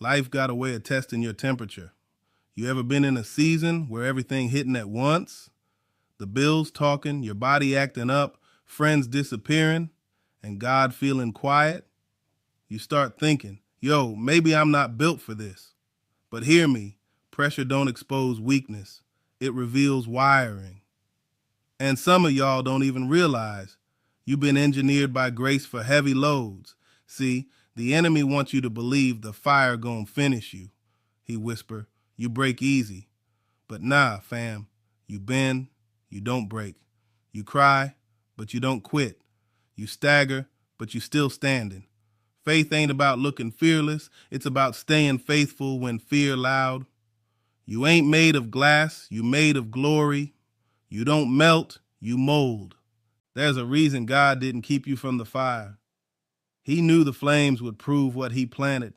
Life got a way of testing your temperature. You ever been in a season where everything hitting at once? The bills talking, your body acting up, friends disappearing, and God feeling quiet? You start thinking, yo, maybe I'm not built for this. But hear me, pressure don't expose weakness. It reveals wiring. And some of y'all don't even realize you've been engineered by grace for heavy loads. See, the enemy wants you to believe the fire gonna finish you. He whisper, you break easy. But nah, fam, you bend, you don't break. You cry, but you don't quit. You stagger, but you still standing. Faith ain't about looking fearless. It's about staying faithful when fear loud. You ain't made of glass, you made of glory. You don't melt, you mold. There's a reason God didn't keep you from the fire. He knew the flames would prove what he planted.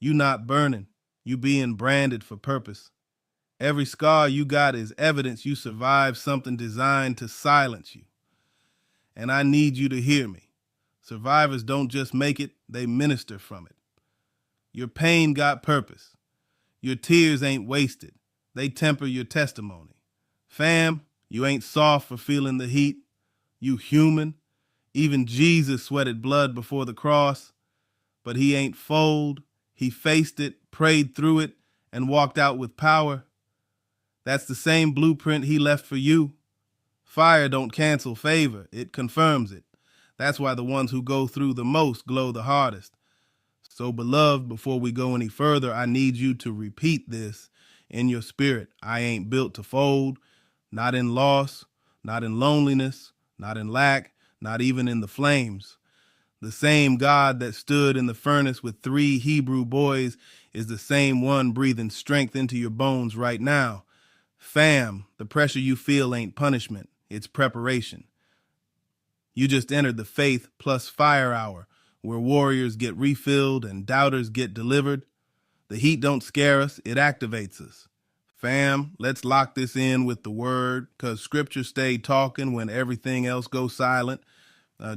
You not burning, you being branded for purpose. Every scar you got is evidence you survived something designed to silence you. And I need you to hear me. Survivors don't just make it, they minister from it. Your pain got purpose. Your tears ain't wasted. They temper your testimony. Fam, you ain't soft for feeling the heat. You human. Even Jesus sweated blood before the cross. But he ain't fold. He faced it, prayed through it, and walked out with power. That's the same blueprint he left for you. Fire don't cancel favor, it confirms it. That's why the ones who go through the most glow the hardest. So, beloved, before we go any further, I need you to repeat this in your spirit. I ain't built to fold, not in loss, not in loneliness, not in lack, not even in the flames. The same God that stood in the furnace with 3 Hebrew boys is the same one breathing strength into your bones right now. Fam, the pressure you feel ain't punishment, it's preparation. You just entered the faith plus fire hour, where warriors get refilled and doubters get delivered. The heat don't scare us, it activates us. Fam, let's lock this in with the word, because scripture stay talking when everything else goes silent.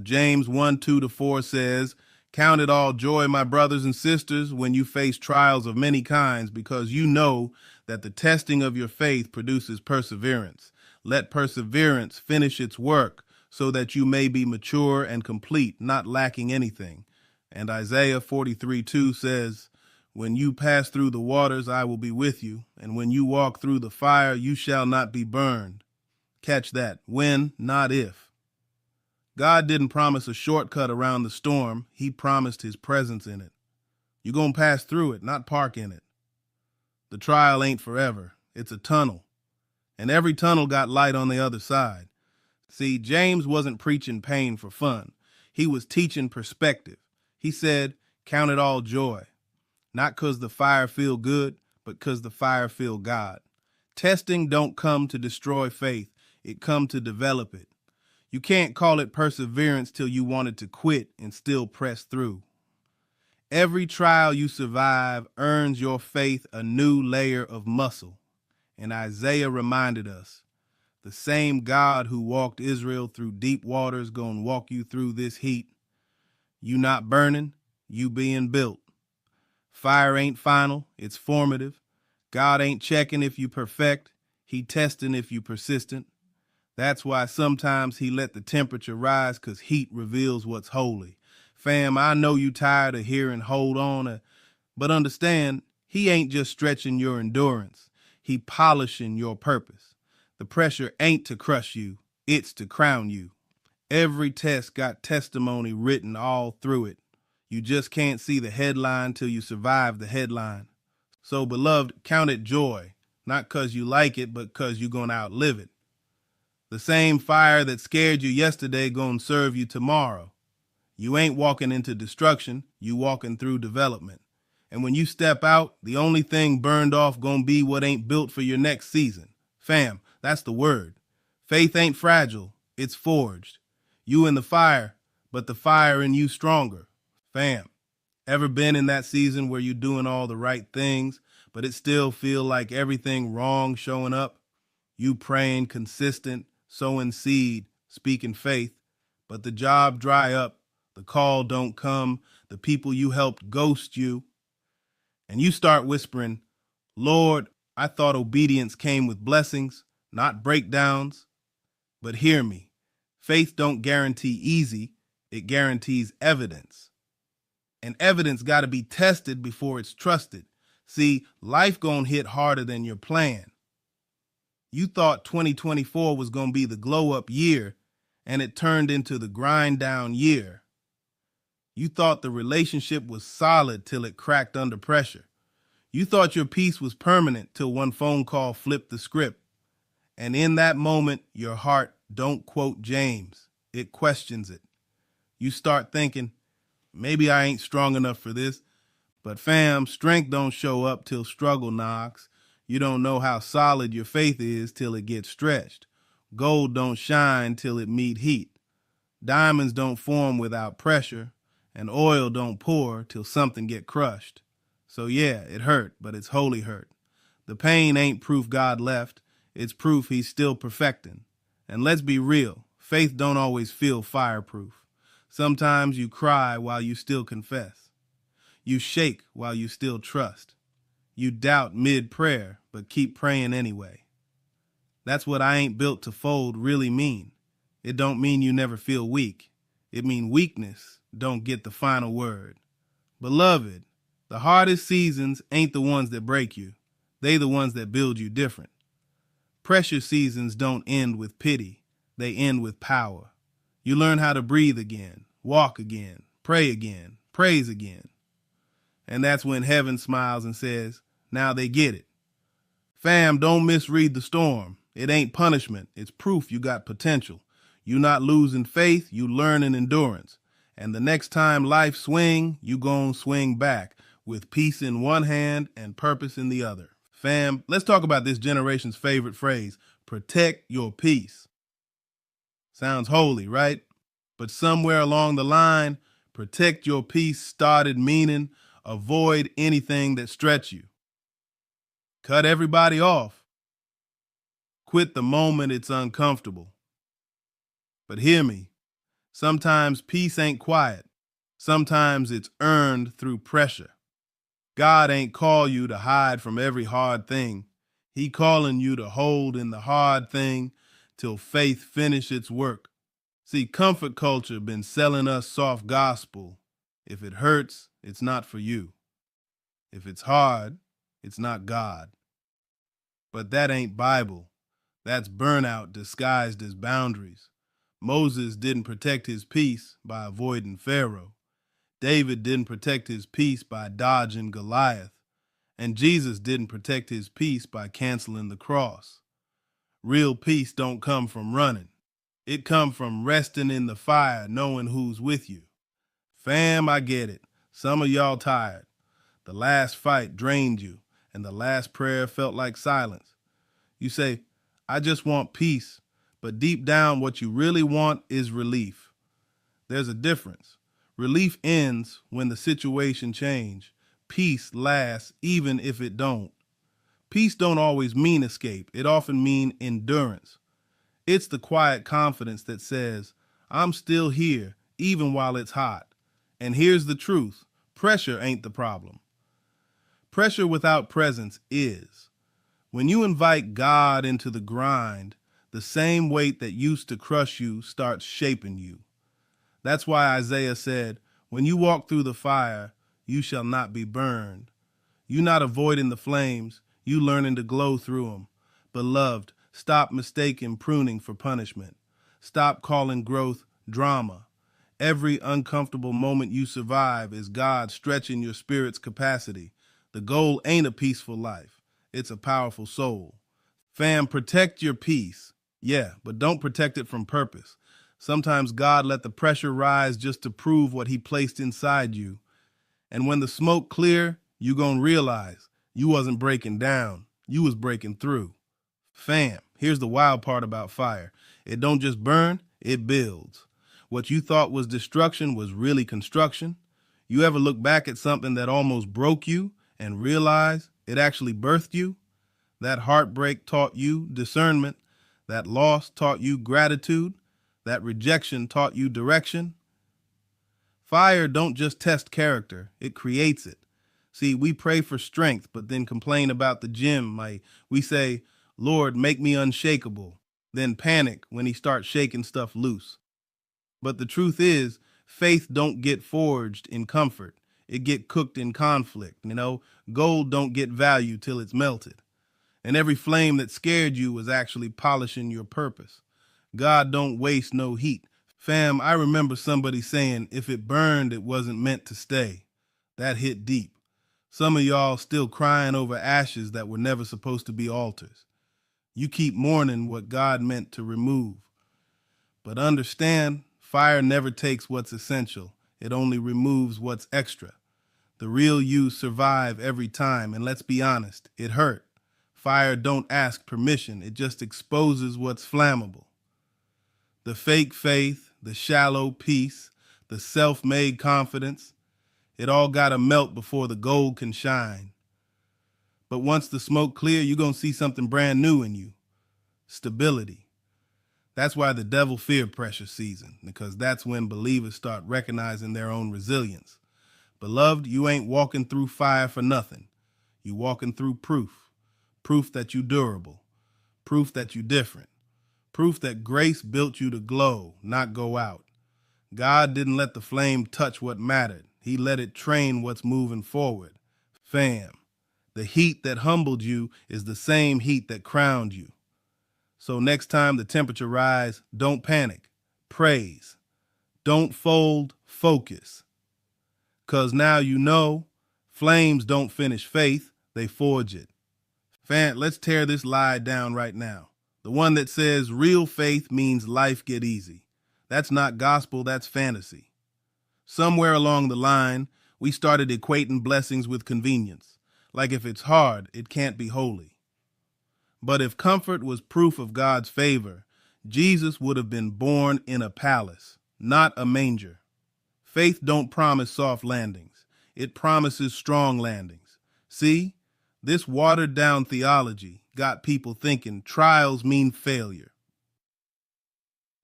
James 1:2-4 says, count it all joy, my brothers and sisters, when you face trials of many kinds, because you know that the testing of your faith produces perseverance. Let perseverance finish its work, so that you may be mature and complete, not lacking anything. And Isaiah 43:2 says, when you pass through the waters, I will be with you. And when you walk through the fire, you shall not be burned. Catch that. When, not if. God didn't promise a shortcut around the storm. He promised his presence in it. You're going to pass through it, not park in it. The trial ain't forever. It's a tunnel. And every tunnel got light on the other side. See, James wasn't preaching pain for fun. He was teaching perspective. He said, count it all joy. Not 'cause the fire feel good, but 'cause the fire feel God. Testing don't come to destroy faith. It come to develop it. You can't call it perseverance till you wanted to quit and still press through. Every trial you survive earns your faith a new layer of muscle. And Isaiah reminded us, the same God who walked Israel through deep waters gonna walk you through this heat. You not burning, you being built. Fire ain't final, it's formative. God ain't checking if you perfect, he testing if you persistent. That's why sometimes he let the temperature rise, 'cause heat reveals what's holy. Fam, I know you tired of hearing hold on, but understand, he ain't just stretching your endurance. He polishing your purpose. The pressure ain't to crush you, it's to crown you. Every test got testimony written all through it. You just can't see the headline till you survive the headline. So, beloved, count it joy, not 'cause you like it, but 'cause you're gonna outlive it. The same fire that scared you yesterday gonna serve you tomorrow. You ain't walking into destruction, you walking through development. And when you step out, the only thing burned off gonna be what ain't built for your next season. Fam, that's the word. Faith ain't fragile, it's forged. You in the fire, but the fire in you stronger. Fam, ever been in that season where you're doing all the right things, but it still feel like everything wrong showing up? You praying consistent, sowing seed, speaking faith, but the job dry up, the call don't come, the people you helped ghost you. And you start whispering, Lord, I thought obedience came with blessings, not breakdowns. But hear me, faith don't guarantee easy, it guarantees evidence. And evidence got to be tested before it's trusted. See, life gonna hit harder than your plan. You thought 2024 was gonna be the glow up year, and it turned into the grind down year. You thought the relationship was solid till it cracked under pressure. You thought your peace was permanent till one phone call flipped the script. And in that moment, your heart don't quote James. It questions it. You start thinking, maybe I ain't strong enough for this. But fam, strength don't show up till struggle knocks. You don't know how solid your faith is till it gets stretched. Gold don't shine till it meet heat. Diamonds don't form without pressure. And oil don't pour till something get crushed. So yeah, it hurt, but it's holy hurt. The pain ain't proof God left. It's proof he's still perfecting. And let's be real, faith don't always feel fireproof. Sometimes you cry while you still confess. You shake while you still trust. You doubt mid-prayer, but keep praying anyway. That's what I ain't built to fold really mean. It don't mean you never feel weak. It mean weakness don't get the final word. Beloved, the hardest seasons ain't the ones that break you. They the ones that build you different. Pressure seasons don't end with pity. They end with power. You learn how to breathe again, walk again, pray again, praise again. And that's when heaven smiles and says, now they get it. Fam, don't misread the storm. It ain't punishment. It's proof you got potential. You not losing faith, you learning endurance. And the next time life swing, you gon' swing back with peace in one hand and purpose in the other. Fam, let's talk about this generation's favorite phrase, protect your peace. Sounds holy, right? But somewhere along the line, protect your peace started meaning avoid anything that stretch you. Cut everybody off. Quit the moment it's uncomfortable. But hear me, sometimes peace ain't quiet. Sometimes it's earned through pressure. God ain't call you to hide from every hard thing. He calling you to hold in the hard thing till faith finish its work. See, comfort culture been selling us soft gospel. If it hurts, it's not for you. If it's hard, it's not God. But that ain't Bible. That's burnout disguised as boundaries. Moses didn't protect his peace by avoiding Pharaoh. David didn't protect his peace by dodging Goliath. And Jesus didn't protect his peace by canceling the cross. Real peace don't come from running. It come from resting in the fire, knowing who's with you. Fam, I get it. Some of y'all tired. The last fight drained you, and the last prayer felt like silence. You say, I just want peace, but deep down what you really want is relief. There's a difference. Relief ends when the situation change. Peace lasts even if it don't. Peace don't always mean escape. It often mean endurance. It's the quiet confidence that says, I'm still here, even while it's hot. And here's the truth. Pressure ain't the problem. Pressure without presence is. When you invite God into the grind, the same weight that used to crush you starts shaping you. That's why Isaiah said, when you walk through the fire, you shall not be burned. You not avoiding the flames, you learning to glow through them. Beloved, stop mistaking pruning for punishment. Stop calling growth drama. Every uncomfortable moment you survive is God stretching your spirit's capacity. The goal ain't a peaceful life. It's a powerful soul. Fam, protect your peace. Yeah, but don't protect it from purpose. Sometimes God let the pressure rise just to prove what he placed inside you. And when the smoke clear, you gonna realize you wasn't breaking down. You was breaking through. Fam, here's the wild part about fire. It don't just burn, it builds. What you thought was destruction was really construction. You ever look back at something that almost broke you and realize it actually birthed you? That heartbreak taught you discernment. That loss taught you gratitude. That rejection taught you direction. Fire don't just test character, it creates it. See, we pray for strength, but then complain about the gym. Like we say, Lord, make me unshakable, then panic when he starts shaking stuff loose. But the truth is, faith don't get forged in comfort. It get cooked in conflict. Gold don't get value till it's melted. And every flame that scared you was actually polishing your purpose. God don't waste no heat. Fam, I remember somebody saying, if it burned, it wasn't meant to stay. That hit deep. Some of y'all still crying over ashes that were never supposed to be altars. You keep mourning what God meant to remove. But understand, fire never takes what's essential. It only removes what's extra. The real you survive every time, and let's be honest, it hurt. Fire don't ask permission, it just exposes what's flammable. The fake faith, the shallow peace, the self-made confidence, it all gotta melt before the gold can shine. But once the smoke clear, you're gonna see something brand new in you. Stability. That's why the devil fear pressure season, because that's when believers start recognizing their own resilience. Beloved, you ain't walking through fire for nothing. You walking through proof. Proof that you durable. Proof that you different. Proof that grace built you to glow, not go out. God didn't let the flame touch what mattered. He let it train what's moving forward. Fam, the heat that humbled you is the same heat that crowned you. So next time the temperature rise, don't panic. Praise. Don't fold, focus. 'Cause now you know, flames don't finish faith, they forge it. Fam, let's tear this lie down right now. The one that says real faith means life get easy. That's not gospel, that's fantasy. Somewhere along the line, we started equating blessings with convenience. Like if it's hard, it can't be holy. But if comfort was proof of God's favor, Jesus would have been born in a palace, not a manger. Faith don't promise soft landings. It promises strong landings. See, this watered down theology got people thinking trials mean failure.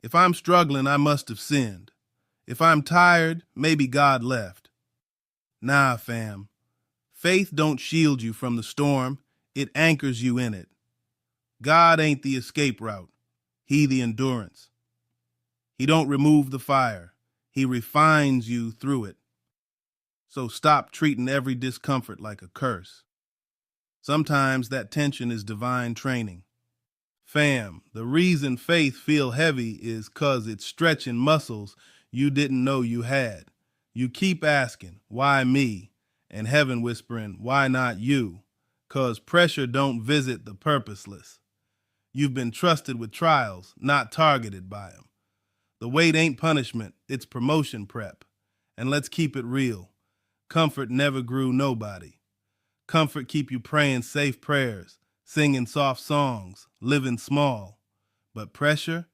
If I'm struggling, I must have sinned. If I'm tired, maybe God left. Nah, fam. Faith don't shield you from the storm. It anchors you in it. God ain't the escape route. He the endurance. He don't remove the fire. He refines you through it. So stop treating every discomfort like a curse. Sometimes that tension is divine training. Fam, the reason faith feel heavy is 'cause it's stretching muscles you didn't know you had. You keep asking, why me? And heaven whispering, why not you? 'Cause pressure don't visit the purposeless. You've been trusted with trials, not targeted by them. The weight ain't punishment, it's promotion prep. And let's keep it real. Comfort never grew nobody. Comfort keep you praying safe prayers, singing soft songs, living small. But pressure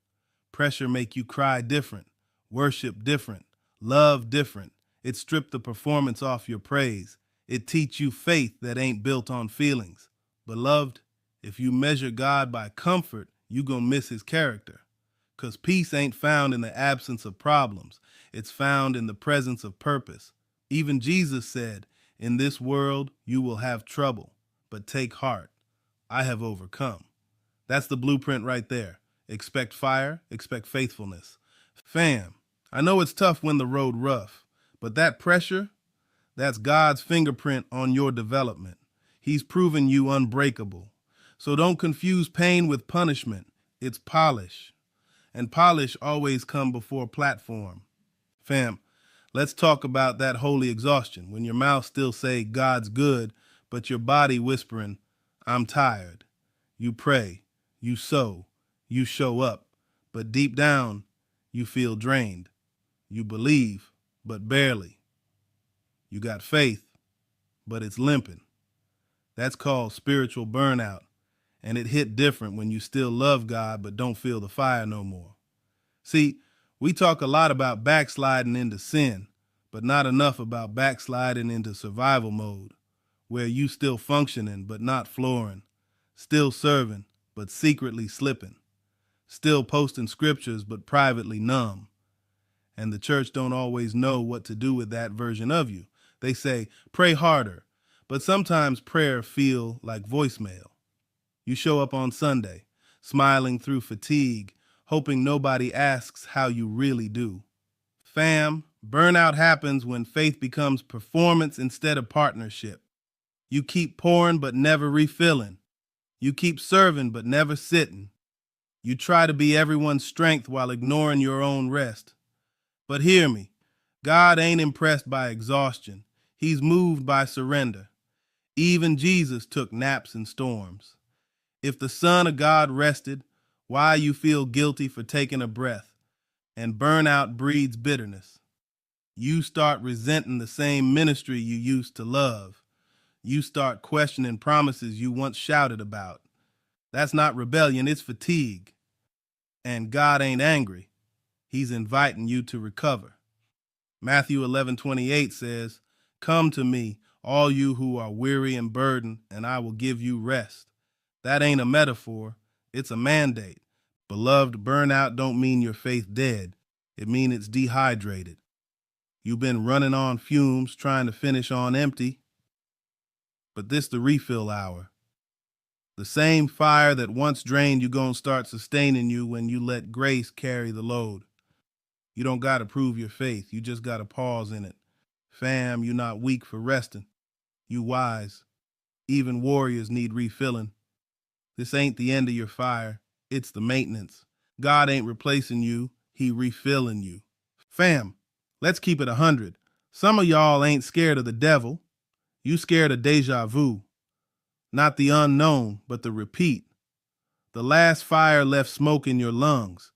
make you cry different, worship different, love different. It strip the performance off your praise. It teach you faith that ain't built on feelings. Beloved, if you measure God by comfort, you gonna miss his character. 'Cause peace ain't found in the absence of problems. It's found in the presence of purpose. Even Jesus said, in this world you will have trouble, but take heart. I have overcome. That's the blueprint right there. Expect fire, expect faithfulness. Fam, I know it's tough when the road rough, but that pressure, that's God's fingerprint on your development. He's proven you unbreakable. So don't confuse pain with punishment. It's polish. And polish always come before platform. Fam, let's talk about that holy exhaustion when your mouth still say God's good, but your body whispering, I'm tired. You pray, you sow, you show up, but deep down, you feel drained. You believe, but barely. You got faith, but it's limping. That's called spiritual burnout, and it hit different when you still love God but don't feel the fire no more. See, we talk a lot about backsliding into sin, but not enough about backsliding into survival mode, where you still functioning but not flooring, still serving but secretly slipping, still posting scriptures but privately numb. And the church don't always know what to do with that version of you. They say, pray harder, But sometimes prayer feel like voicemail. You show up on Sunday, smiling through fatigue, hoping nobody asks how you really do. Fam, burnout happens when faith becomes performance instead of partnership. You keep pouring but never refilling. You keep serving but never sitting. You try to be everyone's strength while ignoring your own rest. But hear me, God ain't impressed by exhaustion. He's moved by surrender. Even Jesus took naps in storms. If the Son of God rested, why you feel guilty for taking a breath? And burnout breeds bitterness. You start resenting the same ministry you used to love. You start questioning promises you once shouted about. That's not rebellion, it's fatigue. And God ain't angry. He's inviting you to recover. Matthew 11:28 says, "Come to me, all you who are weary and burdened, and I will give you rest." That ain't a metaphor, it's a mandate. Beloved, burnout don't mean your faith dead. It mean it's dehydrated. You've been running on fumes, trying to finish on empty. But this the refill hour. The same fire that once drained you gonna start sustaining you when you let grace carry the load. You don't gotta prove your faith, you just gotta pause in it. Fam, you not weak for resting. You wise. Even warriors need refilling. This ain't the end of your fire, it's the maintenance. God ain't replacing you, he refilling you. Fam, let's keep it 100. Some of y'all ain't scared of the devil. You scared of deja vu. Not the unknown, but the repeat. The last fire left smoke in your lungs.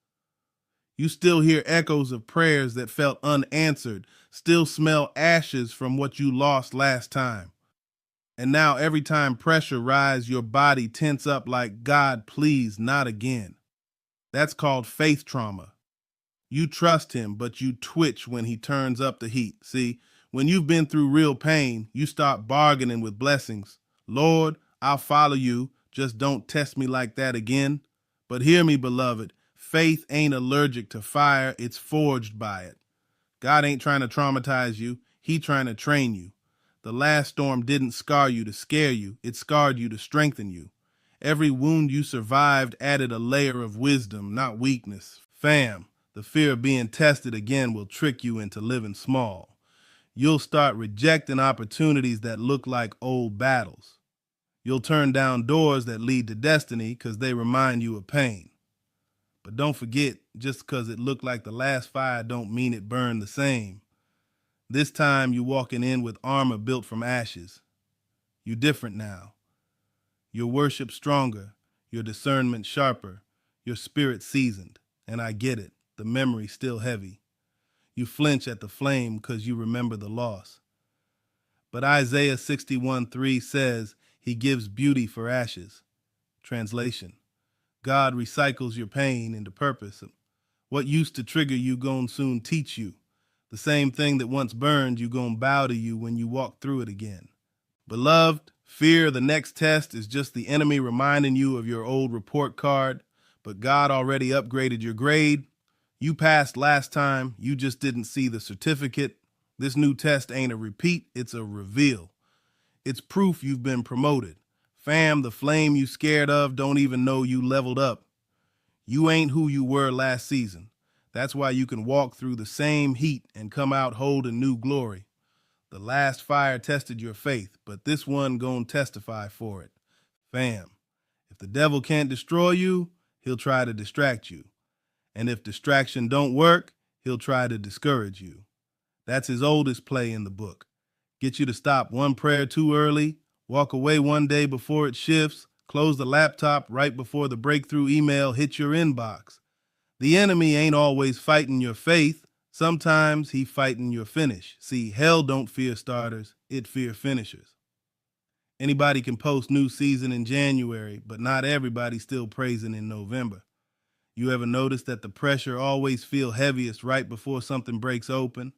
You still hear echoes of prayers that felt unanswered, still smell ashes from what you lost last time. And now every time pressure rises, your body tense up like, God, please, not again. That's called faith trauma. You trust him, but you twitch when he turns up the heat. See, when you've been through real pain, you start bargaining with blessings. Lord, I'll follow you, just don't test me like that again. But hear me, beloved, faith ain't allergic to fire, it's forged by it. God ain't trying to traumatize you, he trying to train you. The last storm didn't scar you to scare you, it scarred you to strengthen you. Every wound you survived added a layer of wisdom, not weakness. Fam, the fear of being tested again will trick you into living small. You'll start rejecting opportunities that look like old battles. You'll turn down doors that lead to destiny because they remind you of pain. But don't forget, just because it looked like the last fire don't mean it burned the same. This time you walking in with armor built from ashes. You different now. Your worship stronger, your discernment sharper, your spirit seasoned. And I get it, the memory still heavy. You flinch at the flame because you remember the loss. But Isaiah 61:3 says he gives beauty for ashes. Translation: God recycles your pain into purpose. What used to trigger you gon' soon teach you. The same thing that once burned you gon' bow to you when you walk through it again. Beloved, fear of the next test is just the enemy reminding you of your old report card, but God already upgraded your grade. You passed last time, you just didn't see the certificate. This new test ain't a repeat, it's a reveal. It's proof you've been promoted. Fam, the flame you scared of don't even know you leveled up. You ain't who you were last season. That's why you can walk through the same heat and come out holding new glory. The last fire tested your faith, but this one gon' testify for it. Fam, if the devil can't destroy you, he'll try to distract you. And if distraction don't work, he'll try to discourage you. That's his oldest play in the book. Get you to stop one prayer too early, walk away one day before it shifts, close the laptop right before the breakthrough email hits your inbox. The enemy ain't always fighting your faith. Sometimes he fighting your finish. See, hell don't fear starters, it fear finishers. Anybody can post new season in January, but not everybody still praising in November. You ever notice that the pressure always feel heaviest right before something breaks open?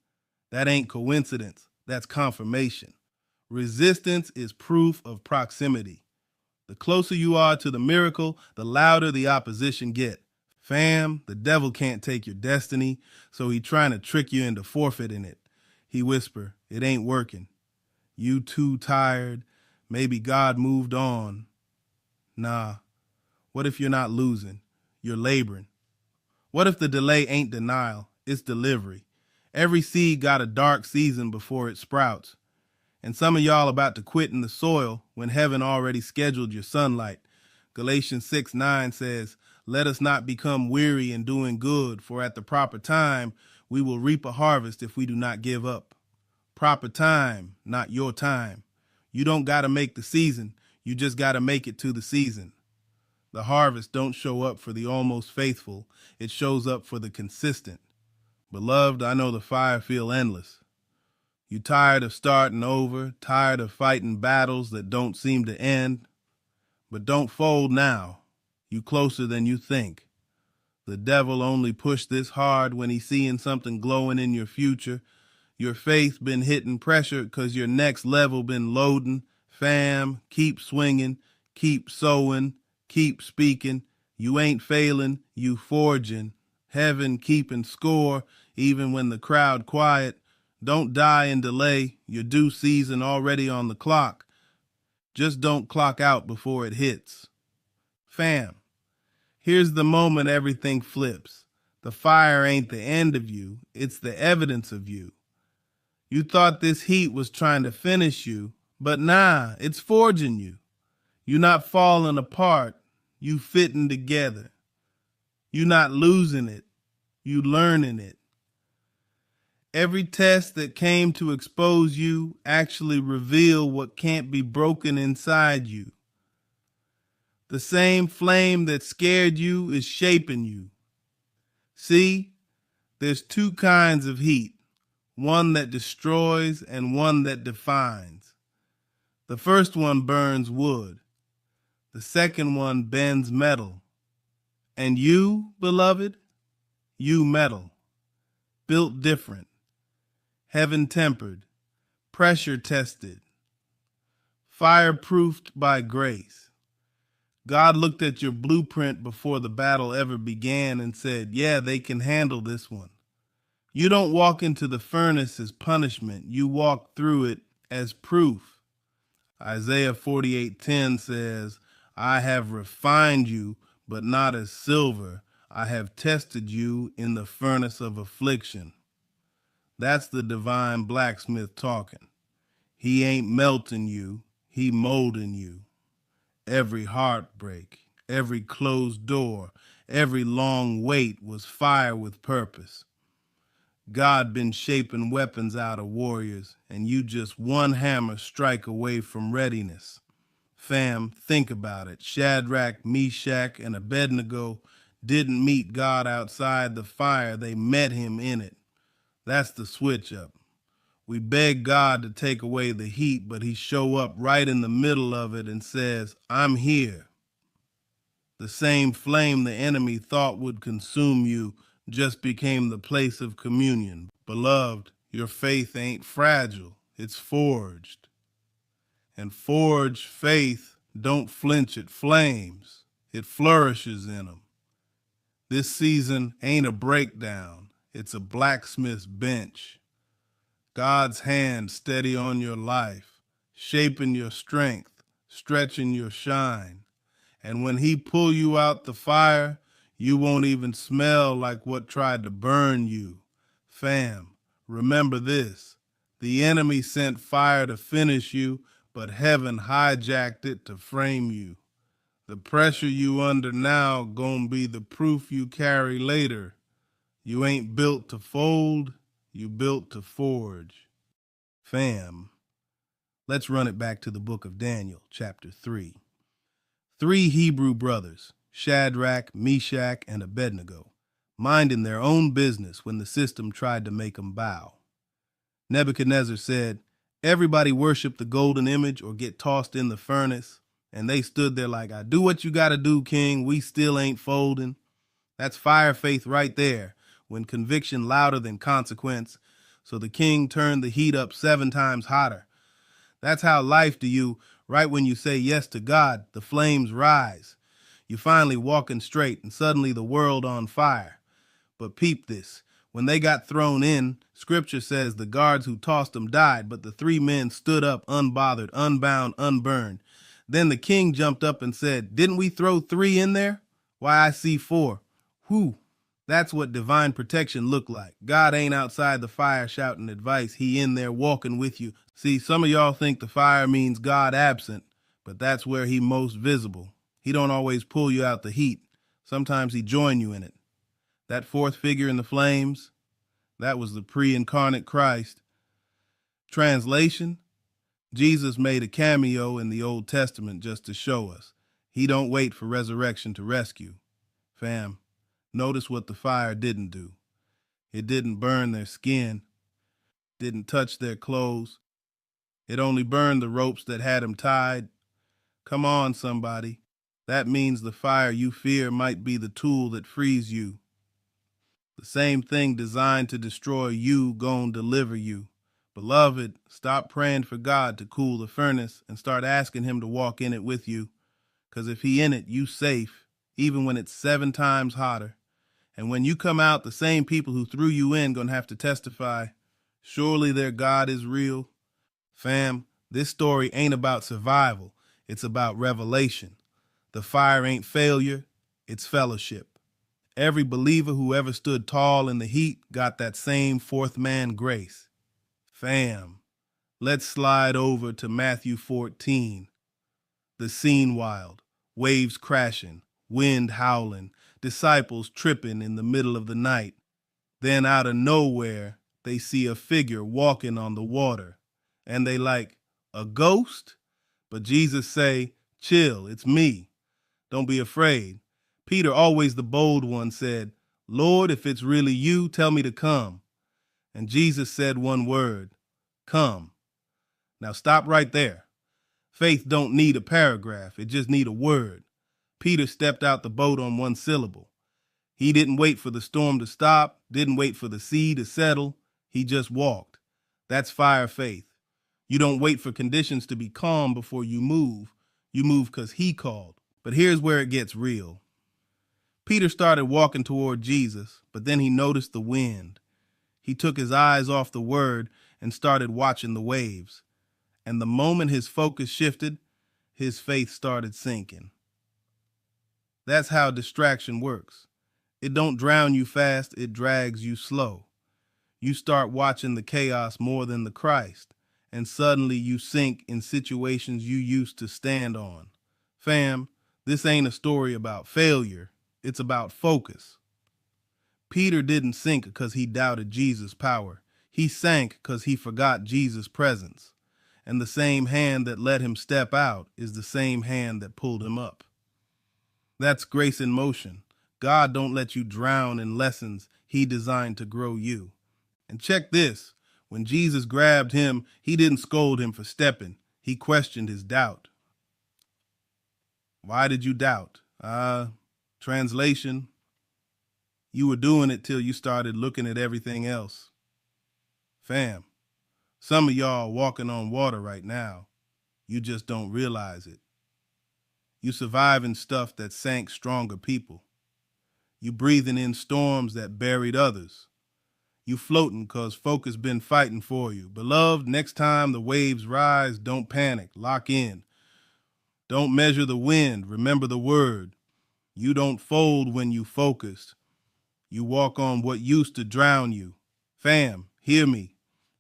That ain't coincidence, that's confirmation. Resistance is proof of proximity. The closer you are to the miracle, the louder the opposition get. Fam, the devil can't take your destiny, so he trying to trick you into forfeiting it. He whisper, it ain't working. You too tired, Maybe God moved on. Nah, what if you're not losing? You're laboring. What if the delay ain't denial? It's delivery. Every seed got a dark season before it sprouts. And some of y'all about to quit in the soil when heaven already scheduled your sunlight. Galatians 6:9 says, "Let us not become weary in doing good, for at the proper time we will reap a harvest if we do not give up." Proper time, not your time. You don't got to make the season. You just got to make it to the season. The harvest don't show up for the almost faithful. It shows up for the consistent. Beloved, I know the fire feel endless. You tired of starting over, tired of fighting battles that don't seem to end. But don't fold now. You closer than you think. The devil only push this hard when he's seeing something glowing in your future. Your faith been hitting pressure because your next level been loading. Fam, keep swinging, keep sowing, keep speaking. You ain't failing, you forging. Heaven keeping score, even when the crowd quiet. Don't die in delay, your due season already on the clock. Just don't clock out before it hits. Fam, here's the moment everything flips. The fire ain't the end of you, it's the evidence of you. You thought this heat was trying to finish you, but nah, it's forging you. You not falling apart, you fitting together. You not losing it, you learning it. Every test that came to expose you actually revealed what can't be broken inside you. The same flame that scared you is shaping you. See, there's two kinds of heat, one that destroys and one that defines. The first one burns wood. The second one bends metal. And you, beloved, you metal, built different, heaven tempered, pressure tested, fireproofed by grace. God looked at your blueprint before the battle ever began and said, yeah, they can handle this one. You don't walk into the furnace as punishment. You walk through it as proof. Isaiah 48:10 says, I have refined you, but not as silver. I have tested you in the furnace of affliction. That's the divine blacksmith talking. He ain't melting you, he molding you. Every heartbreak, every closed door, every long wait was fire with purpose. God been shaping weapons out of warriors, and you just one hammer strike away from readiness. Fam, think about it. Shadrach, Meshach, and Abednego didn't meet God outside the fire. They met him in it. That's the switch up. We beg God to take away the heat, but he show up right in the middle of it and says, I'm here. The same flame the enemy thought would consume you just became the place of communion. Beloved, your faith ain't fragile, it's forged. And forged faith don't flinch at flames, it flourishes in them. This season ain't a breakdown, it's a blacksmith's bench. God's hand steady on your life, shaping your strength, stretching your shine. And when he pull you out the fire, you won't even smell like what tried to burn you. Fam, remember this. The enemy sent fire to finish you, but heaven hijacked it to frame you. The pressure you under now gonna be the proof you carry later. You ain't built to fold, you built to forge. Fam, let's run it back to the book of Daniel, chapter 3. 3 Hebrew brothers, Shadrach, Meshach, and Abednego, minding their own business when the system tried to make them bow. Nebuchadnezzar said, everybody worship the golden image or get tossed in the furnace. And they stood there like, I do what you gotta do, king. We still ain't folding. That's fire faith right there, when conviction louder than consequence. So the king turned the heat up 7 times hotter. That's how life to you, right when you say yes to God, the flames rise. You finally walking straight and suddenly the world on fire. But peep this, when they got thrown in, Scripture says the guards who tossed him died, but the 3 men stood up unbothered, unbound, unburned. Then the king jumped up and said, "Didn't we throw 3 in there? Why, I see 4. Whew." That's what divine protection looked like. God ain't outside the fire shouting advice. He in there walking with you. See, some of y'all think the fire means God absent, but that's where he most visible. He don't always pull you out the heat. Sometimes he join you in it. That 4th figure in the flames, that was the pre-incarnate Christ. Translation: Jesus made a cameo in the Old Testament just to show us. He don't wait for resurrection to rescue. Fam, notice what the fire didn't do. It didn't burn their skin, didn't touch their clothes. It only burned the ropes that had them tied. Come on, somebody. That means the fire you fear might be the tool that frees you. The same thing designed to destroy you gon' deliver you. Beloved, stop praying for God to cool the furnace and start asking him to walk in it with you. 'Cause if he in it, you safe, even when it's 7 times hotter. And when you come out, the same people who threw you in gonna have to testify, surely their God is real. Fam, this story ain't about survival. It's about revelation. The fire ain't failure, it's fellowship. Every believer who ever stood tall in the heat got that same 4th man grace. Fam, let's slide over to Matthew 14. The scene wild, waves crashing, wind howling, disciples tripping in the middle of the night. Then out of nowhere, they see a figure walking on the water. And they like, "A ghost?" But Jesus say, "Chill, it's me. Don't be afraid." Peter, always the bold one, said, "Lord, if it's really you, tell me to come." And Jesus said one word, "Come." Now stop right there. Faith don't need a paragraph. It just need a word. Peter stepped out the boat on 1 syllable. He didn't wait for the storm to stop, didn't wait for the sea to settle. He just walked. That's fire faith. You don't wait for conditions to be calm before you move. You move because he called. But here's where it gets real. Peter started walking toward Jesus, but then he noticed the wind. He took his eyes off the word and started watching the waves. And the moment his focus shifted, his faith started sinking. That's how distraction works. It don't drown you fast, it drags you slow. You start watching the chaos more than the Christ, and suddenly you sink in situations you used to stand on. Fam, this ain't a story about failure. It's about focus. Peter didn't sink because he doubted Jesus' power. He sank because he forgot Jesus' presence. And the same hand that let him step out is the same hand that pulled him up. That's grace in motion. God don't let you drown in lessons he designed to grow you. And check this. When Jesus grabbed him, he didn't scold him for stepping. He questioned his doubt. Why did you doubt? Translation: you were doing it till you started looking at everything else. Fam, some of y'all walking on water right now. You just don't realize it. You surviving stuff that sank stronger people. You breathing in storms that buried others. You floating cause folk has been fighting for you. Beloved, next time the waves rise, don't panic, lock in. Don't measure the wind, remember the word. You don't fold when you focus. You walk on what used to drown you. Fam, hear me.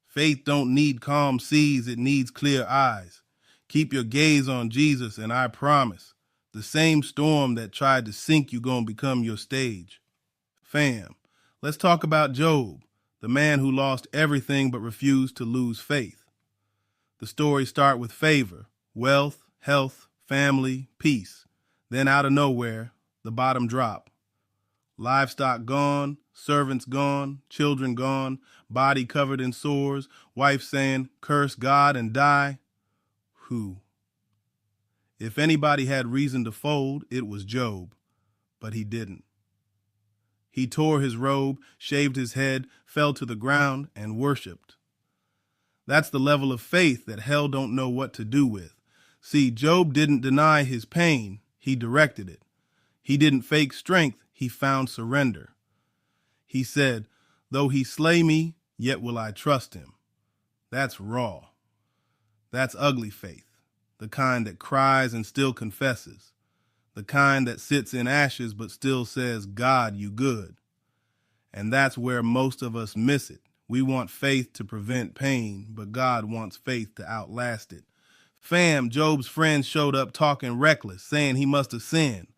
Faith don't need calm seas, it needs clear eyes. Keep your gaze on Jesus and I promise, the same storm that tried to sink you gonna become your stage. Fam, let's talk about Job, the man who lost everything but refused to lose faith. The stories start with favor, wealth, health, family, peace. Then out of nowhere, the bottom drop. Livestock gone, servants gone, children gone, body covered in sores, wife saying, "Curse God and die." Who? If anybody had reason to fold, it was Job, but he didn't. He tore his robe, shaved his head, fell to the ground, and worshiped. That's the level of faith that hell don't know what to do with. See, Job didn't deny his pain, he directed it. He didn't fake strength, he found surrender. He said, "Though he slay me, yet will I trust him. That's raw. That's ugly faith, the kind that cries and still confesses, the kind that sits in ashes but still says, God, you good. And that's where most of us miss it. We want faith to prevent pain, but God wants faith to outlast it. Fam, Job's friends showed up talking reckless, saying he must have sinned.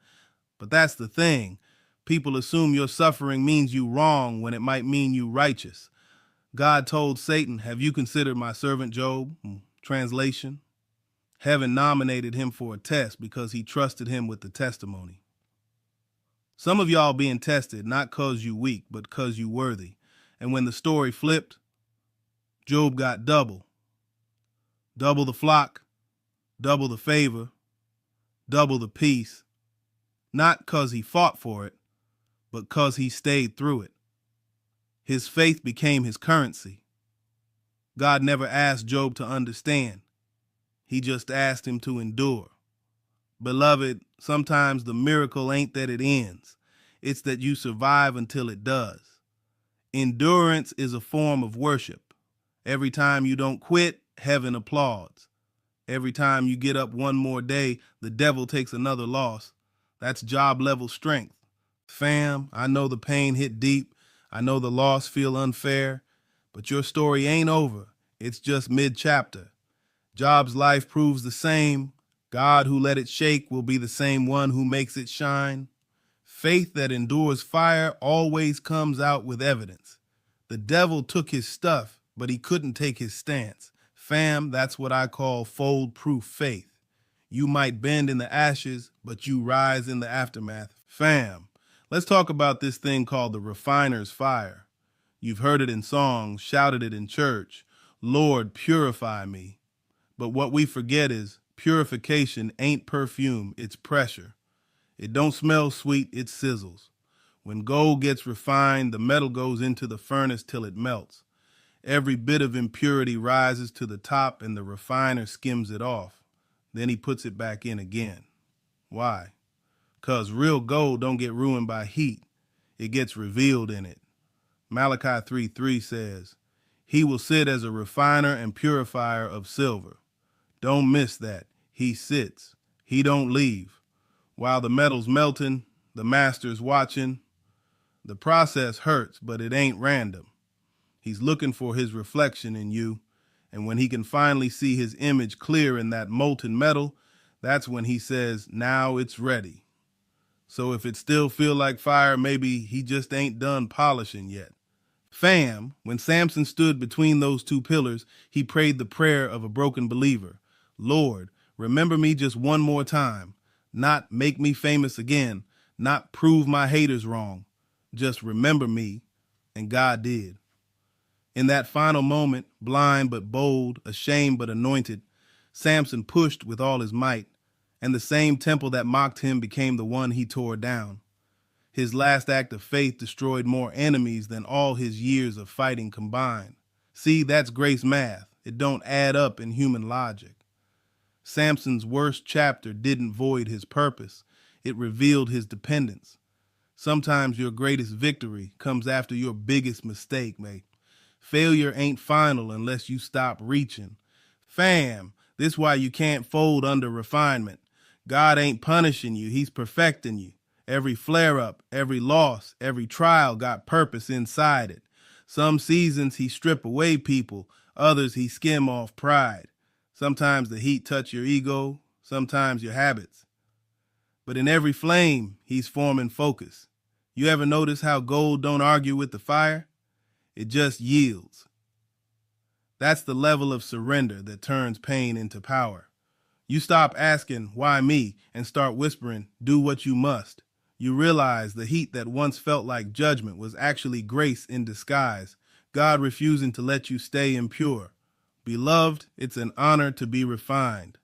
But that's the thing. People assume your suffering means you wrong when it might mean you righteous. God told Satan, have you considered my servant Job? Translation, heaven nominated him for a test because he trusted him with the testimony. Some of y'all being tested, not cause you weak, but cause you worthy. And when the story flipped, Job got double. Double the flock, double the favor, double the peace. Not cause he fought for it, but cause he stayed through it. His faith became his currency. God never asked Job to understand. He just asked him to endure. Beloved, sometimes the miracle ain't that it ends. It's that you survive until it does. Endurance is a form of worship. Every time you don't quit, heaven applauds. Every time you get up one more day, the devil takes another loss. That's job level strength. Fam, I know the pain hit deep. I know the loss feel unfair, but your story ain't over. It's just mid-chapter. Job's life proves the same. God who let it shake will be the same one who makes it shine. Faith that endures fire always comes out with evidence. The devil took his stuff, but he couldn't take his stance. Fam, that's what I call fold-proof faith. You might bend in the ashes, but you rise in the aftermath. Fam, let's talk about this thing called the refiner's fire. You've heard it in songs, shouted it in church. Lord, purify me. But what we forget is purification ain't perfume, it's pressure. It don't smell sweet, it sizzles. When gold gets refined, the metal goes into the furnace till it melts. Every bit of impurity rises to the top and the refiner skims it off. Then he puts it back in again. Why? 'Cause real gold don't get ruined by heat. It gets revealed in it. Malachi 3:3 says, he will sit as a refiner and purifier of silver. Don't miss that. He sits. He don't leave. While the metal's melting, the master's watching. The process hurts, but it ain't random. He's looking for his reflection in you. And when he can finally see his image clear in that molten metal, that's when he says, now it's ready. So if it still feel like fire, maybe he just ain't done polishing yet. Fam, when Samson stood between those two pillars, he prayed the prayer of a broken believer. Lord, remember me just one more time. Not make me famous again. Not prove my haters wrong. Just remember me. And God did. In that final moment, blind but bold, ashamed but anointed, Samson pushed with all his might, and the same temple that mocked him became the one he tore down. His last act of faith destroyed more enemies than all his years of fighting combined. See, that's grace math. It don't add up in human logic. Samson's worst chapter didn't void his purpose. It revealed his dependence. Sometimes your greatest victory comes after your biggest mistake, mate. Failure ain't final unless you stop reaching. Fam, this why you can't fold under refinement. God ain't punishing you, he's perfecting you. Every flare-up, every loss, every trial got purpose inside it. Some seasons he strip away people, others he skim off pride. Sometimes the heat touch your ego, sometimes your habits. But in every flame, he's forming focus. You ever notice how gold don't argue with the fire? It just yields. That's the level of surrender that turns pain into power. You stop asking, why me, and start whispering, do what you must. You realize the heat that once felt like judgment was actually grace in disguise, God refusing to let you stay impure. Beloved, it's an honor to be refined.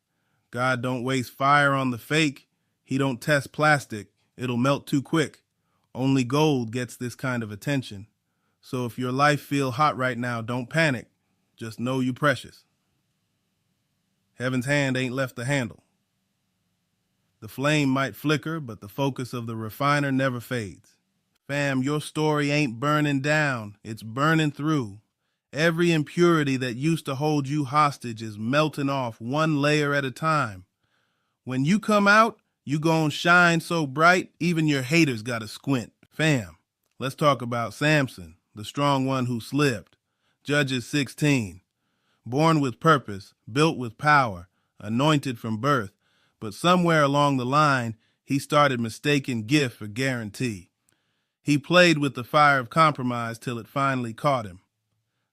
God don't waste fire on the fake. He don't test plastic. It'll melt too quick. Only gold gets this kind of attention. So if your life feel hot right now, don't panic. Just know you precious. Heaven's hand ain't left the handle. The flame might flicker, but the focus of the refiner never fades. Fam, your story ain't burning down. It's burning through. Every impurity that used to hold you hostage is melting off one layer at a time. When you come out, you gon' shine so bright, even your haters gotta squint. Fam, let's talk about Samson, the strong one who slipped. Judges 16. Born with purpose, built with power, anointed from birth, but somewhere along the line, he started mistaking gift for guarantee. He played with the fire of compromise till it finally caught him.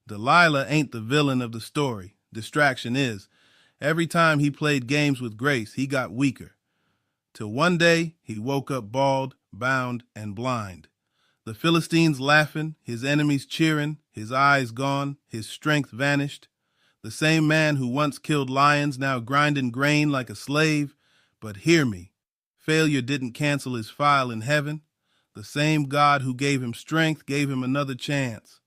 Delilah ain't the villain of the story. Distraction is. Every time he played games with grace, he got weaker. Till one day, he woke up bald, bound, and blind. The Philistines laughing, his enemies cheering, his eyes gone, his strength vanished. The same man who once killed lions now grinding grain like a slave. But hear me, failure didn't cancel his file in heaven. The same God who gave him strength gave him another chance.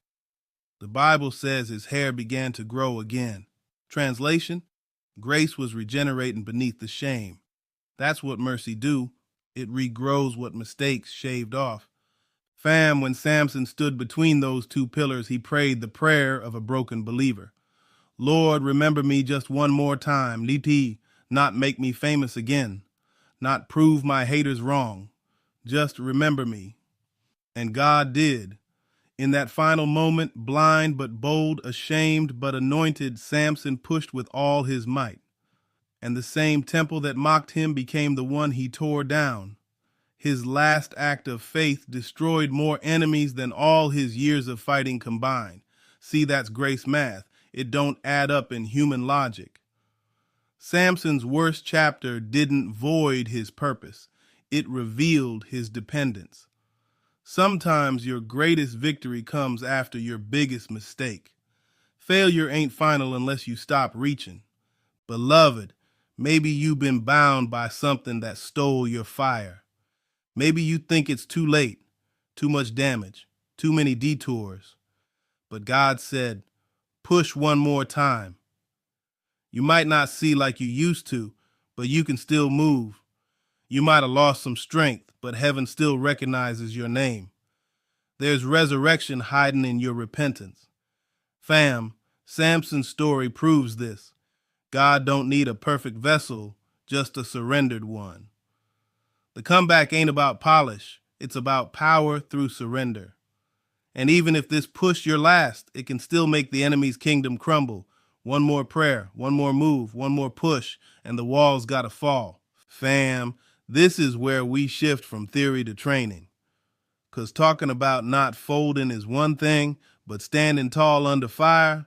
The Bible says his hair began to grow again. Translation, grace was regenerating beneath the shame. That's what mercy do. It regrows what mistakes shaved off. Fam, when Samson stood between those two pillars, he prayed the prayer of a broken believer. Lord, remember me just one more time. Liti, not make me famous again. Not prove my haters wrong. Just remember me. And God did. In that final moment, blind but bold, ashamed but anointed, Samson pushed with all his might. And the same temple that mocked him became the one he tore down. His last act of faith destroyed more enemies than all his years of fighting combined. See, that's grace math. It don't add up in human logic. Samson's worst chapter didn't void his purpose. It revealed his dependence. Sometimes your greatest victory comes after your biggest mistake. Failure ain't final unless you stop reaching. Beloved, maybe you've been bound by something that stole your fire. Maybe you think it's too late, too much damage, too many detours. But God said, push one more time. You might not see like you used to, but you can still move. You might have lost some strength, but heaven still recognizes your name. There's resurrection hiding in your repentance. Fam, Samson's story proves this. God don't need a perfect vessel, just a surrendered one. The comeback ain't about polish. It's about power through surrender. And even if this push your last, it can still make the enemy's kingdom crumble. One more prayer, one more move, one more push, and the walls gotta fall. Fam, this is where we shift from theory to training. 'Cause talking about not folding is one thing, but standing tall under fire,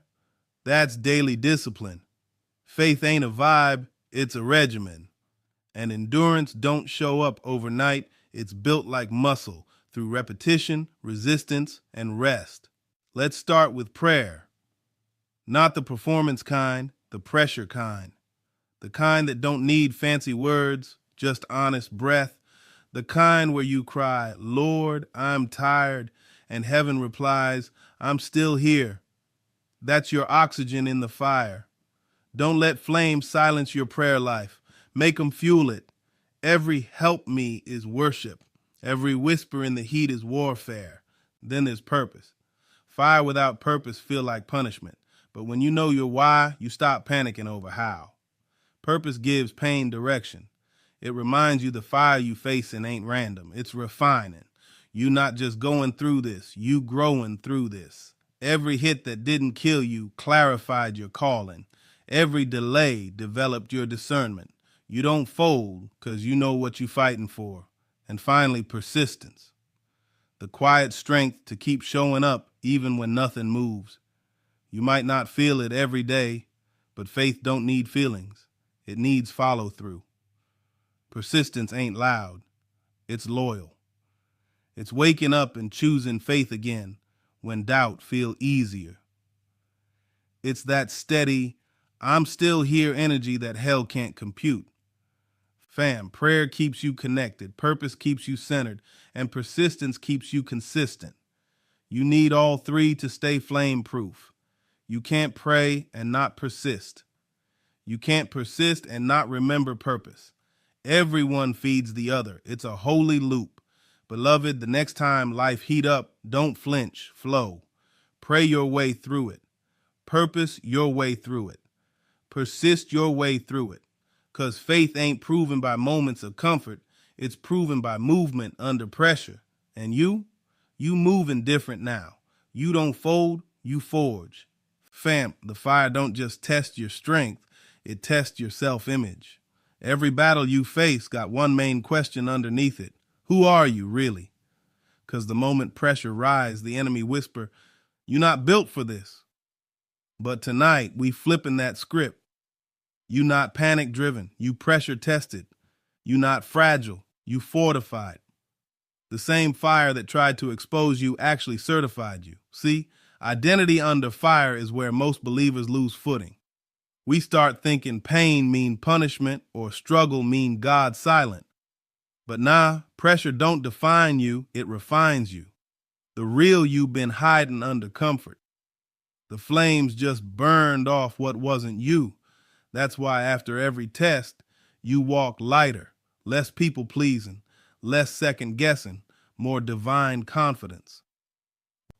that's daily discipline. Faith ain't a vibe, it's a regimen. And endurance don't show up overnight, it's built like muscle through repetition, resistance, and rest. Let's start with prayer. Not the performance kind, the pressure kind. The kind that don't need fancy words, just honest breath. The kind where you cry, Lord, I'm tired, and heaven replies, I'm still here. That's your oxygen in the fire. Don't let flames silence your prayer life. Make them fuel it. Every help me is worship. Every whisper in the heat is warfare. Then there's purpose. Fire without purpose feel like punishment. But when you know your why, you stop panicking over how. Purpose gives pain direction. It reminds you the fire you facing ain't random. It's refining. You not just going through this, you growing through this. Every hit that didn't kill you clarified your calling. Every delay developed your discernment. You don't fold because you know what you're fighting for. And finally, persistence. The quiet strength to keep showing up even when nothing moves. You might not feel it every day, but faith don't need feelings. It needs follow through. Persistence ain't loud. It's loyal. It's waking up and choosing faith again when doubt feel easier. It's that steady, I'm still here energy that hell can't compute. Fam, prayer keeps you connected, purpose keeps you centered, and persistence keeps you consistent. You need all three to stay flame-proof. You can't pray and not persist. You can't persist and not remember purpose. Everyone feeds the other. It's a holy loop. Beloved, the next time life heat up, don't flinch, flow. Pray your way through it. Purpose your way through it. Persist your way through it. Because faith ain't proven by moments of comfort. It's proven by movement under pressure. And you moving different now. You don't fold, you forge. Fam, the fire don't just test your strength, it tests your self-image. Every battle you face got one main question underneath it. Who are you, really? Because the moment pressure rise, the enemy whisper, "You're not built for this." But tonight, we flipping that script. You not panic-driven, you pressure-tested. You not fragile, you fortified. The same fire that tried to expose you actually certified you. See, identity under fire is where most believers lose footing. We start thinking pain mean punishment or struggle mean God silent. But nah, pressure don't define you, it refines you. The real you been hiding under comfort. The flames just burned off what wasn't you. That's why after every test, you walk lighter, less people-pleasing, less second-guessing, more divine confidence.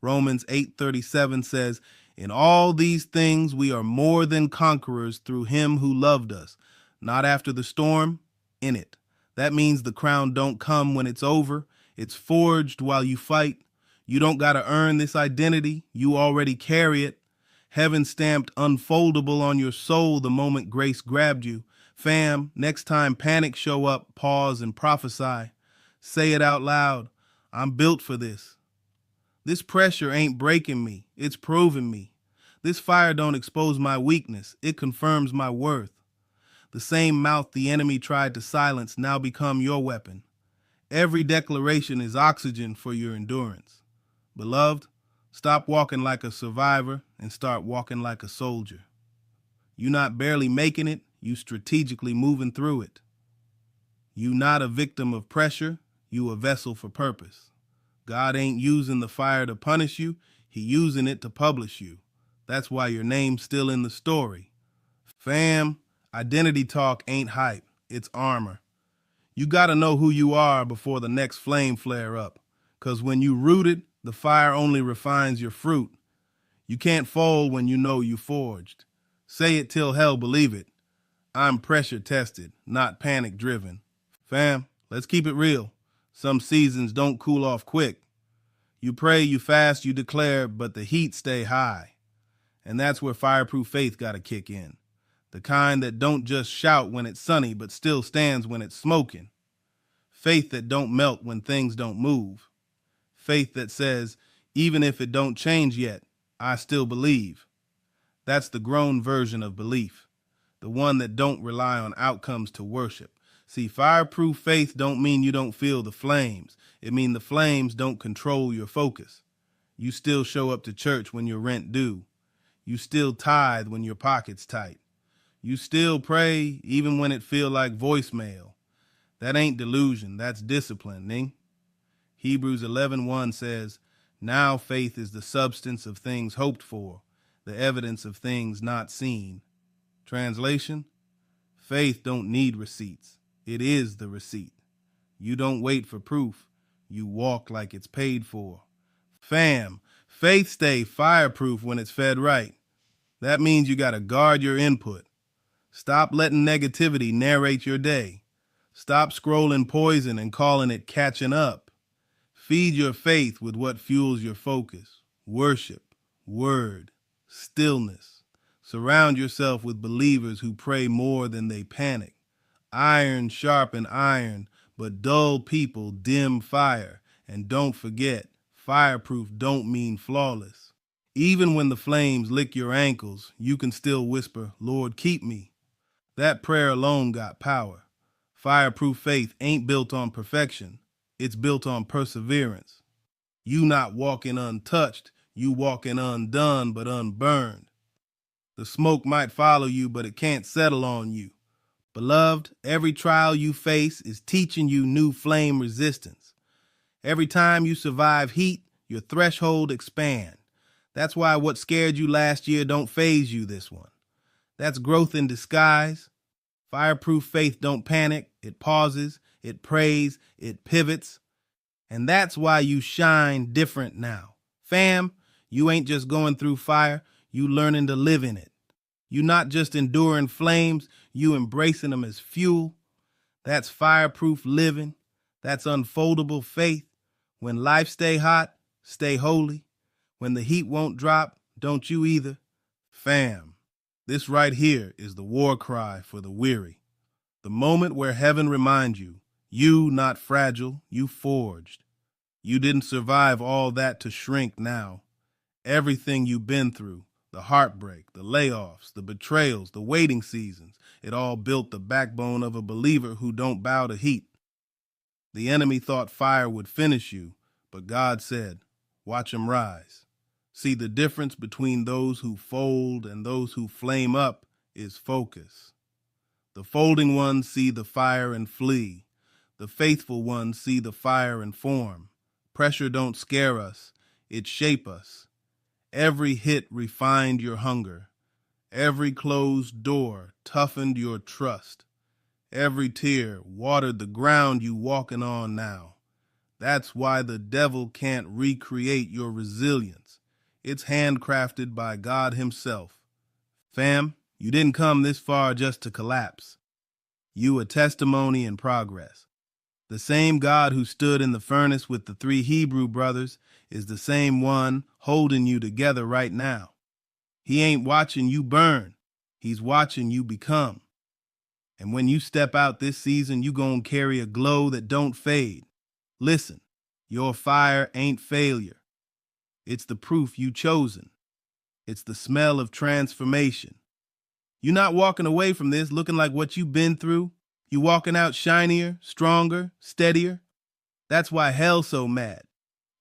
Romans 8:37 says, "In all these things we are more than conquerors through him who loved us." Not after the storm, in it. That means the crown don't come when it's over. It's forged while you fight. You don't got to earn this identity. You already carry it. Heaven stamped unfoldable on your soul the moment grace grabbed you. Fam, next time panic show up, pause and prophesy. Say it out loud. I'm built for this. This pressure ain't breaking me. It's proving me. This fire don't expose my weakness. It confirms my worth. The same mouth the enemy tried to silence now become your weapon. Every declaration is oxygen for your endurance. Beloved, stop walking like a survivor and start walking like a soldier. You not barely making it, you strategically moving through it. You not a victim of pressure, you a vessel for purpose. God ain't using the fire to punish you, he using it to publish you. That's why your name's still in the story. Fam, identity talk ain't hype, it's armor. You gotta know who you are before the next flame flare up. Cause when you rooted, the fire only refines your fruit. You can't fold when you know you forged. Say it till hell believe it. I'm pressure tested, not panic driven. Fam, let's keep it real. Some seasons don't cool off quick. You pray, you fast, you declare, but the heat stay high. And that's where fireproof faith gotta kick in. The kind that don't just shout when it's sunny, but still stands when it's smoking. Faith that don't melt when things don't move. Faith that says, even if it don't change yet, I still believe. That's the grown version of belief. The one that don't rely on outcomes to worship. See, fireproof faith don't mean you don't feel the flames. It means the flames don't control your focus. You still show up to church when your rent due. You still tithe when your pocket's tight. You still pray even when it feel like voicemail. That ain't delusion, that's discipline, ning? Hebrews 11:1 says, "Now faith is the substance of things hoped for, the evidence of things not seen." Translation, faith don't need receipts. It is the receipt. You don't wait for proof. You walk like it's paid for. Fam, faith stay fireproof when it's fed right. That means you gotta guard your input. Stop letting negativity narrate your day. Stop scrolling poison and calling it catching up. Feed your faith with what fuels your focus. Worship, word, stillness. Surround yourself with believers who pray more than they panic. Iron sharpen iron, but dull people dim fire. And don't forget, fireproof don't mean flawless. Even when the flames lick your ankles, you can still whisper, "Lord, keep me." That prayer alone got power. Fireproof faith ain't built on perfection. It's built on perseverance. You not walking untouched, you walking undone but unburned. The smoke might follow you, but it can't settle on you. Beloved, every trial you face is teaching you new flame resistance. Every time you survive heat, your threshold expand. That's why what scared you last year don't faze you this one. That's growth in disguise. Fireproof faith don't panic. It pauses, it prays, it pivots. And that's why you shine different now. Fam, you ain't just going through fire, You learning to live in it. You not just enduring flames, you embracing them as fuel. That's fireproof living. That's unfoldable faith. When life stay hot, stay holy. When the heat won't drop, don't you either. Fam, this right here is the war cry for the weary. The moment where heaven reminds you, you not fragile, you forged. You didn't survive all that to shrink now. Everything you've been through, the heartbreak, the layoffs, the betrayals, the waiting seasons, it all built the backbone of a believer who don't bow to heat. The enemy thought fire would finish you, but God said, watch him rise. See, the difference between those who fold and those who flame up is focus. The folding ones see the fire and flee. The faithful ones see the fire and form. Pressure don't scare us, it shape us. Every hit refined your hunger. Every closed door toughened your trust. Every tear watered the ground you walking on now. That's why the devil can't recreate your resilience. It's handcrafted by God himself. Fam, you didn't come this far just to collapse. You a testimony in progress. The same God who stood in the furnace with the 3 Hebrew brothers is the same one holding you together right now. He ain't watching you burn. He's watching you become. And when you step out this season, you gonna carry a glow that don't fade. Listen, your fire ain't failure. It's the proof you chosen. It's the smell of transformation. You're not walking away from this looking like what you've been through. You walking out shinier, stronger, steadier. That's why hell's so mad.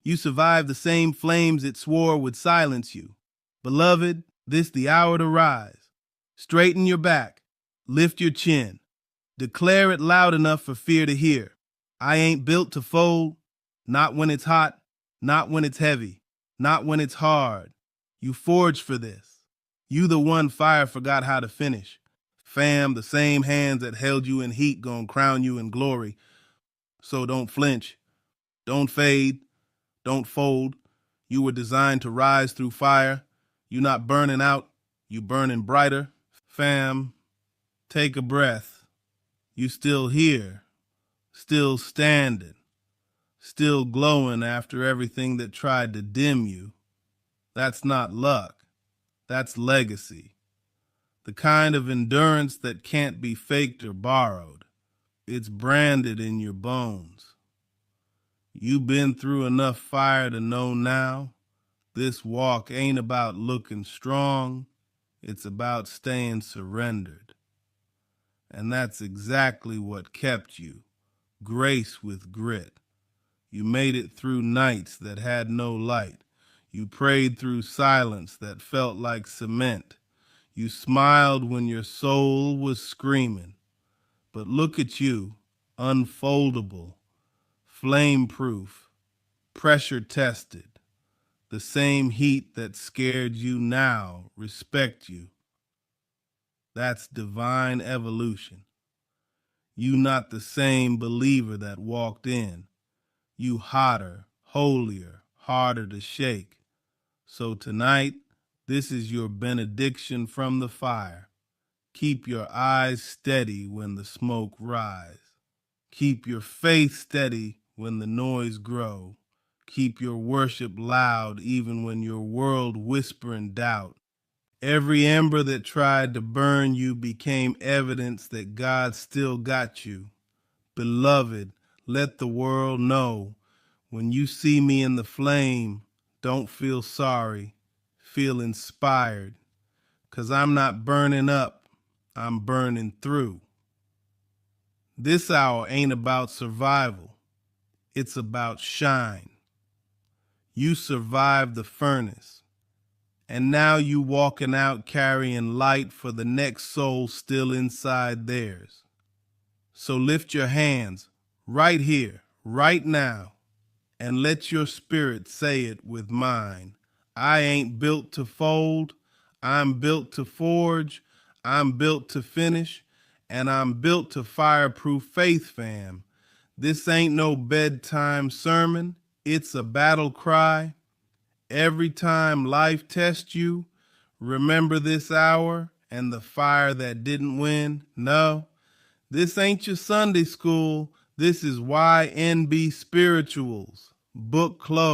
You survived the same flames it swore would silence you. Beloved, this the hour to rise. Straighten your back. Lift your chin. Declare it loud enough for fear to hear. I ain't built to fold. Not when it's hot. Not when it's heavy. Not when it's hard. You forged for this. You the one fire forgot how to finish. Fam, the same hands that held you in heat gon' crown you in glory. So don't flinch. Don't fade. Don't fold. You were designed to rise through fire. You not burning out. You burning brighter. Fam, take a breath. You still here. Still standing. Still glowing after everything that tried to dim you. That's not luck. That's legacy. The kind of endurance that can't be faked or borrowed. It's branded in your bones. You've been through enough fire to know now, this walk ain't about looking strong, it's about staying surrendered. And that's exactly what kept you, grace with grit. You made it through nights that had no light. You prayed through silence that felt like cement. You smiled when your soul was screaming. But look at you, unfoldable, flame-proof, pressure-tested. The same heat that scared you now respect you. That's divine evolution. You not the same believer that walked in. You hotter, holier, harder to shake. So tonight, this is your benediction from the fire. Keep your eyes steady when the smoke rise. Keep your faith steady when the noise grow. Keep your worship loud even when your world whisper in doubt. Every ember that tried to burn you became evidence that God still got you. Beloved, let the world know when you see me in the flame, don't feel sorry, feel inspired. 'Cause I'm not burning up, I'm burning through. This hour ain't about survival, it's about shine. You survived the furnace, and now you walking out carrying light for the next soul still inside theirs. So lift your hands right here, right now, and let your spirit say it with mine. I ain't built to fold, I'm built to forge, I'm built to finish, and I'm built to fireproof faith, fam. This ain't no bedtime sermon, it's a battle cry. Every time life tests you, Remember this hour and the fire that didn't win? No, this ain't your Sunday school. This is YNB Spirituals. Book closed.